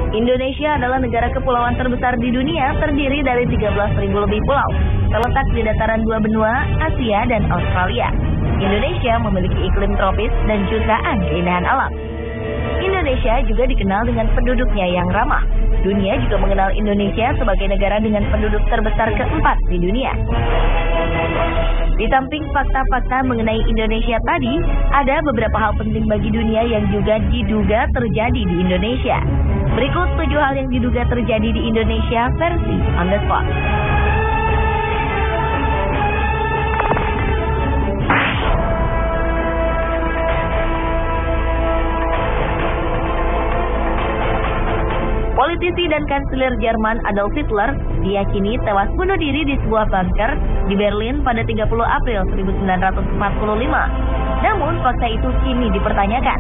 Indonesia adalah negara kepulauan terbesar di dunia, terdiri dari 13.000 lebih pulau, terletak di dataran dua benua, Asia dan Australia. Indonesia memiliki iklim tropis dan jutaan keindahan alam. Indonesia juga dikenal dengan penduduknya yang ramah. Dunia juga mengenal Indonesia sebagai negara dengan penduduk terbesar keempat di dunia. Di samping fakta-fakta mengenai Indonesia tadi, ada beberapa hal penting bagi dunia yang juga diduga terjadi di Indonesia. Berikut 7 hal yang diduga terjadi di Indonesia versi On The Spot. Politisi dan kanselir Jerman Adolf Hitler diyakini tewas bunuh diri di sebuah bunker di Berlin pada 30 April 1945. Namun fakta itu kini dipertanyakan.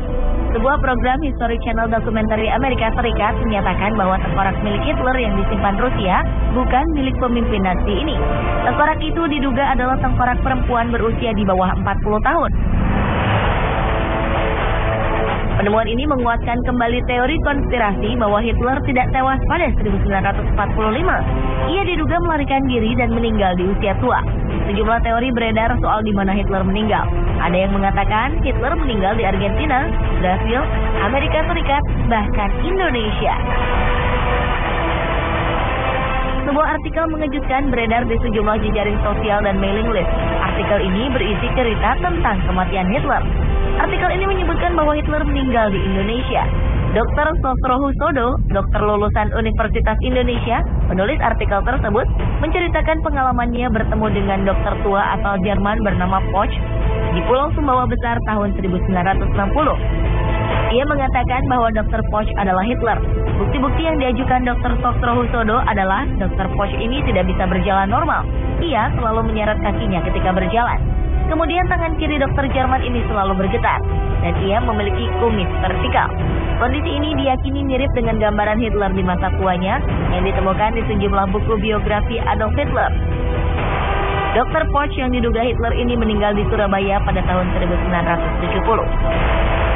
Sebuah program History Channel dokumenter Amerika Serikat menyatakan bahwa tengkorak milik Hitler yang disimpan Rusia bukan milik pemimpin Nazi ini. Tengkorak itu diduga adalah tengkorak perempuan berusia di bawah 40 tahun. Penemuan ini menguatkan kembali teori konspirasi bahwa Hitler tidak tewas pada 1945. Ia diduga melarikan diri dan meninggal di usia tua. Sejumlah teori beredar soal di mana Hitler meninggal. Ada yang mengatakan Hitler meninggal di Argentina, Brasil, Amerika Serikat, bahkan Indonesia. Sebuah artikel mengejutkan beredar di sejumlah jejaring sosial dan mailing list. Artikel ini berisi cerita tentang kematian Hitler. Artikel ini menyebutkan bahwa Hitler meninggal di Indonesia. Dr. Sosrohusodo, dokter lulusan Universitas Indonesia, penulis artikel tersebut, menceritakan pengalamannya bertemu dengan dokter tua asal Jerman bernama Poch di Pulau Sumbawa Besar tahun 1960. Ia mengatakan bahwa Dr. Poch adalah Hitler. Bukti-bukti yang diajukan Dr. Sosrohusodo adalah Dr. Poch ini tidak bisa berjalan normal. Ia selalu menyeret kakinya ketika berjalan. Kemudian tangan kiri dokter Jerman ini selalu bergetar, dan ia memiliki kumis vertikal. Kondisi ini diyakini mirip dengan gambaran Hitler di masa tuanya yang ditemukan di sejumlah buku biografi Adolf Hitler. Dr. Poch yang diduga Hitler ini meninggal di Surabaya pada tahun 1970.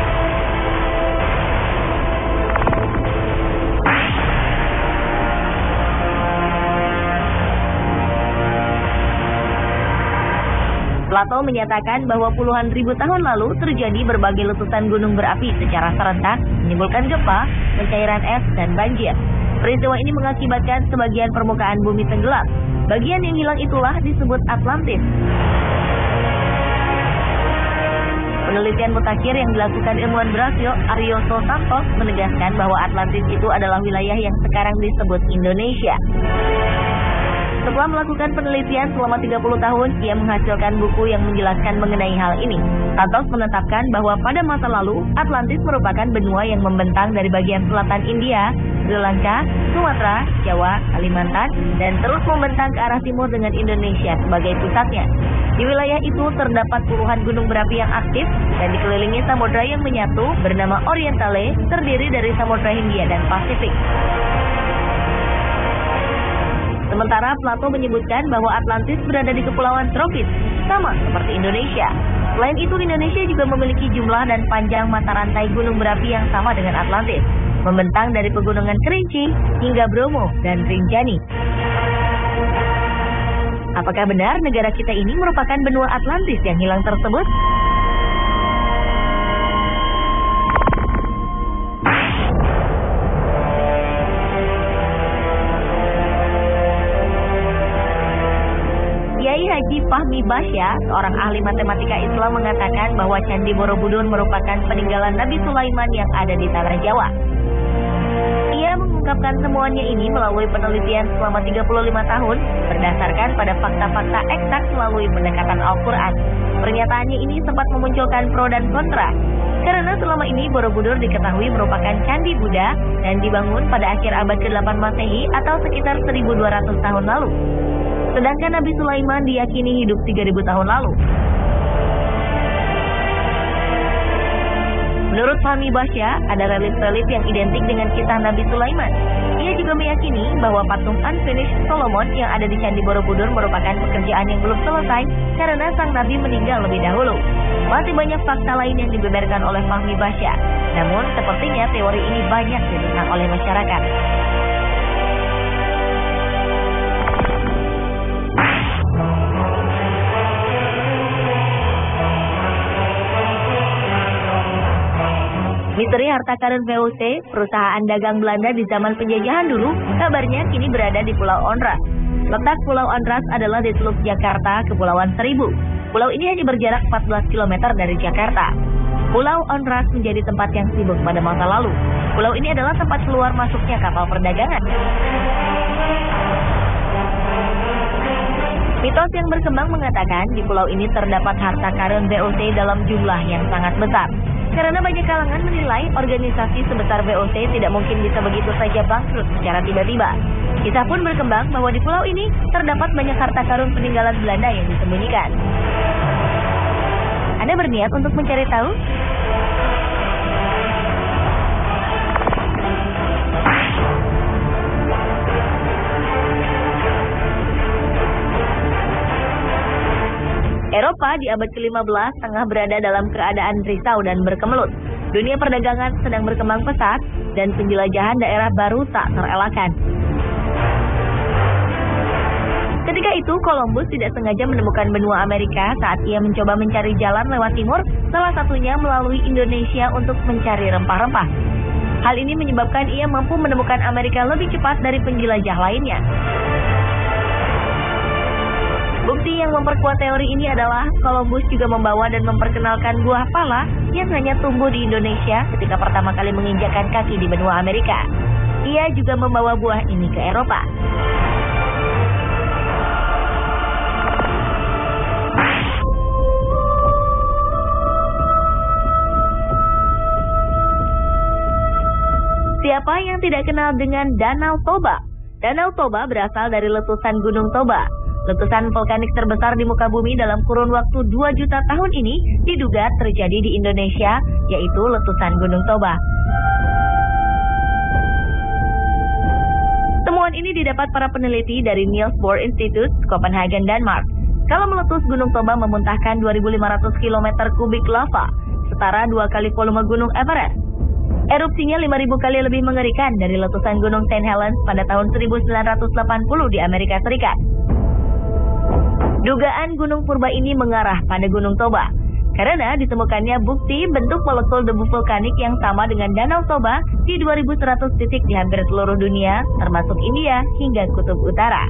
Plato menyatakan bahwa puluhan ribu tahun lalu terjadi berbagai letusan gunung berapi secara serentak, menimbulkan gempa, pencairan es, dan banjir. Peristiwa ini mengakibatkan sebagian permukaan bumi tenggelam. Bagian yang hilang itulah disebut Atlantis. Penelitian mutakhir yang dilakukan ilmuwan Brasil, Arioso Santos, menegaskan bahwa Atlantis itu adalah wilayah yang sekarang disebut Indonesia. Setelah melakukan penelitian selama 30 tahun, ia menghasilkan buku yang menjelaskan mengenai hal ini. Santos menetapkan bahwa pada masa lalu, Atlantis merupakan benua yang membentang dari bagian selatan India, Sri Lanka, Sumatera, Jawa, Kalimantan, dan terus membentang ke arah timur dengan Indonesia sebagai pusatnya. Di wilayah itu terdapat puluhan gunung berapi yang aktif dan dikelilingi samudra yang menyatu bernama Orientale, terdiri dari Samudra Hindia dan Pasifik. Sementara Plato menyebutkan bahwa Atlantis berada di kepulauan tropis, sama seperti Indonesia. Selain itu, Indonesia juga memiliki jumlah dan panjang mata rantai gunung berapi yang sama dengan Atlantis, membentang dari pegunungan Kerinci hingga Bromo dan Rinjani. Apakah benar negara kita ini merupakan benua Atlantis yang hilang tersebut? Kiai Haji Fahmi Basya, seorang ahli matematika Islam, mengatakan bahwa Candi Borobudur merupakan peninggalan Nabi Sulaiman yang ada di Tanah Jawa. Ia mengungkapkan temuannya ini melalui penelitian selama 35 tahun berdasarkan pada fakta-fakta eksak melalui pendekatan Al-Quran. Pernyataannya ini sempat memunculkan pro dan kontra. Karena selama ini Borobudur diketahui merupakan candi Buddha dan dibangun pada akhir abad ke-8 Masehi atau sekitar 1200 tahun lalu. Sedangkan Nabi Sulaiman diyakini hidup 3000 tahun lalu. Menurut Fahmi Basya, ada relief-relief yang identik dengan kisah Nabi Sulaiman. Ia juga meyakini bahwa patung Unfinished Solomon yang ada di Candi Borobudur merupakan pekerjaan yang belum selesai karena sang Nabi meninggal lebih dahulu. Masih banyak fakta lain yang dibeberkan oleh Fahmi Basyar. Namun, sepertinya teori ini banyak ditentang oleh masyarakat. Misteri harta karun VOC, perusahaan dagang Belanda di zaman penjajahan dulu, kabarnya kini berada di Pulau Onrus. Letak Pulau Onrus adalah di Teluk Jakarta, Kepulauan Seribu. Pulau ini hanya berjarak 14 km dari Jakarta. Pulau Onrus menjadi tempat yang sibuk pada masa lalu. Pulau ini adalah tempat keluar masuknya kapal perdagangan. Mitos yang berkembang mengatakan di pulau ini terdapat harta karun VOC dalam jumlah yang sangat besar. Karena banyak kalangan menilai organisasi sebesar VOC tidak mungkin bisa begitu saja bangkrut secara tiba-tiba. Kisah pun berkembang bahwa di pulau ini terdapat banyak harta karun peninggalan Belanda yang disembunyikan. Anda berniat untuk mencari tahu? Eropa di abad ke-15 tengah berada dalam keadaan risau dan berkemelut. Dunia perdagangan sedang berkembang pesat dan penjelajahan daerah baru tak terelakkan. Ketika itu, Columbus tidak sengaja menemukan benua Amerika saat ia mencoba mencari jalan lewat timur, salah satunya melalui Indonesia untuk mencari rempah-rempah. Hal ini menyebabkan ia mampu menemukan Amerika lebih cepat dari penjelajah lainnya. Bukti yang memperkuat teori ini adalah Columbus juga membawa dan memperkenalkan buah pala yang hanya tumbuh di Indonesia ketika pertama kali menginjakkan kaki di benua Amerika. Ia juga membawa buah ini ke Eropa. Siapa yang tidak kenal dengan Danau Toba? Danau Toba berasal dari letusan Gunung Toba. Letusan vulkanik terbesar di muka bumi dalam kurun waktu 2 juta tahun ini diduga terjadi di Indonesia, yaitu letusan Gunung Toba. Temuan ini didapat para peneliti dari Niels Bohr Institute, Copenhagen, Denmark. Kalau meletus, Gunung Toba memuntahkan 2.500 km kubik lava, setara 2 kali volume Gunung Everest. Erupsinya 5.000 kali lebih mengerikan dari letusan Gunung St. Helens pada tahun 1980 di Amerika Serikat. Dugaan gunung purba ini mengarah pada Gunung Toba, karena ditemukannya bukti bentuk molekul debu vulkanik yang sama dengan Danau Toba di 2.100 titik di hampir seluruh dunia, termasuk India hingga Kutub Utara.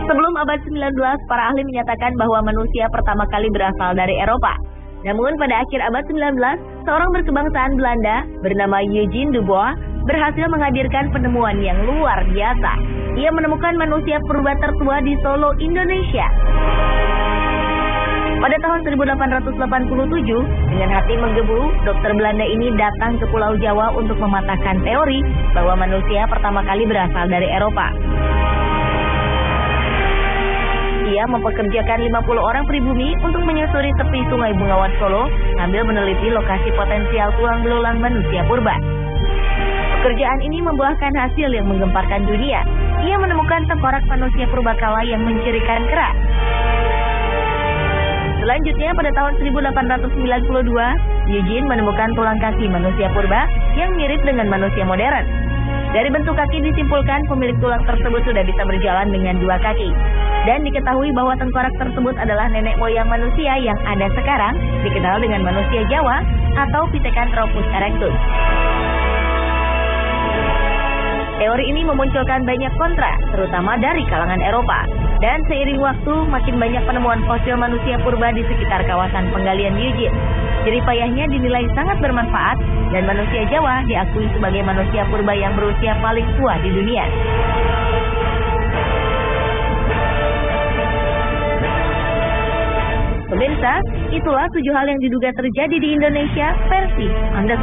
Sebelum abad 19, para ahli menyatakan bahwa manusia pertama kali berasal dari Eropa. Namun pada akhir abad 19, seorang berkebangsaan Belanda bernama Eugene Dubois berhasil menghadirkan penemuan yang luar biasa. Ia menemukan manusia purba tertua di Solo, Indonesia. Pada tahun 1887, dengan hati menggebu, dokter Belanda ini datang ke Pulau Jawa untuk mematahkan teori bahwa manusia pertama kali berasal dari Eropa. Ia mempekerjakan 50 orang pribumi untuk menyusuri tepi Sungai Bengawan Solo sambil meneliti lokasi potensial tulang belulang manusia purba. Pekerjaan ini membuahkan hasil yang menggemparkan dunia. Ia menemukan tengkorak manusia purbakala yang mencirikan kerak. Selanjutnya pada tahun 1892, Eugene menemukan tulang kaki manusia purba yang mirip dengan manusia modern. Dari bentuk kaki disimpulkan pemilik tulang tersebut sudah bisa berjalan dengan 2 kaki. Dan diketahui bahwa tengkorak tersebut adalah nenek moyang manusia yang ada sekarang, dikenal dengan manusia Jawa atau Pithecanthropus erectus. Teori ini memunculkan banyak kontra, terutama dari kalangan Eropa. Dan seiring waktu, makin banyak penemuan fosil manusia purba di sekitar kawasan penggalian Eugene. Jerih payahnya dinilai sangat bermanfaat, dan manusia Jawa diakui sebagai manusia purba yang berusia paling tua di dunia. Pemirsa, itulah 7 hal yang diduga terjadi di Indonesia versi Anda.